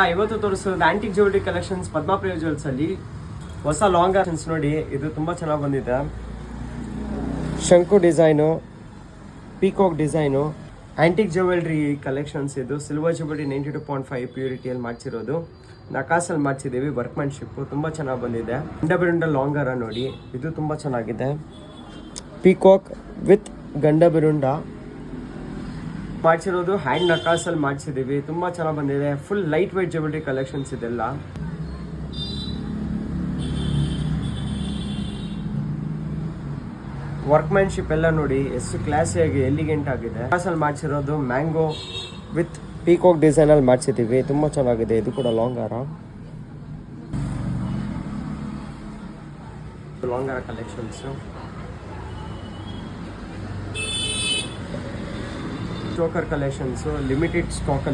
ಇವತ್ತು ತೋರಿಸೋದು antique jewellery collections ಪದ್ಮಾಪ್ರಿಯ jewels ಅಲ್ಲಿ ಹೊಸ ಲಾಂಗ್ ಆರ್ಷನ್ಸ್ ನೋಡಿ. ಇದು ತುಂಬಾ ಚೆನ್ನಾಗಿ ಬಂದಿದೆ. ಶಂಕು design, peacock design, antique jewellery collections. ಇದು ಸಿಲ್ವರ್ ಜುಬಿಲಿ 92.5 ಪ್ಯೂರಿಟಿಯಲ್ಲಿ ಮಾಡಿಸಿರೋದು. ನಕಾಸಲ್ಲಿ ಮಾಡಿಸಿದ್ದೀವಿ. ವರ್ಕ್ಮ್ಯಾನ್ಶಿಪ್ ತುಂಬ ಚೆನ್ನಾಗಿ ಬಂದಿದೆ. ಗಂಡಬಿರುಂಡ ಲಾಂಗ್ ಹಾರ ನೋಡಿ, ಇದು ತುಂಬ ಚೆನ್ನಾಗಿದೆ. ಪೀಕಾಕ್ ವಿತ್ ಗಂಡಬಿರುಂಡ ಮಾಡಿಸಿರೋದು. ಹ್ಯಾಂಡ್ ನಕಾಸಲ್ಲಿ ಮಾಡಿಸಿದ್ದೀವಿ. ತುಂಬ ಚೆನ್ನಾಗಿ ಬಂದಿದೆ. Full light weight jewellery collections ಇದೆಲ್ಲ. ವರ್ಕ್ಮ್ಯಾನ್ಶಿಪ್ ಎಲ್ಲ ನೋಡಿ ಎಷ್ಟು ಕ್ಲಾಸಿಯಾಗಿ ಎಲಿಗೆಂಟ್ ಆಗಿದೆ. ನಕಾಸಲ್ಲಿ ಮಾಡಿಸಿರೋದು. ಮ್ಯಾಂಗೋ ವಿತ್ ಪೀಕಾಕ್ ಡಿಸೈನಲ್ಲಿ ಮಾಡಿಸಿದ್ದೀವಿ. ತುಂಬ ಚೆನ್ನಾಗಿದೆ. ಇದು ಕೂಡ ಲಾಂಗ್ ಹಾರ. ಲಾಂಗ್ ಹಾರ ಕಲೆಕ್ಷನ್ಸು. Choker collections limited ಸ್ಟಾಕಲ್ಲಿ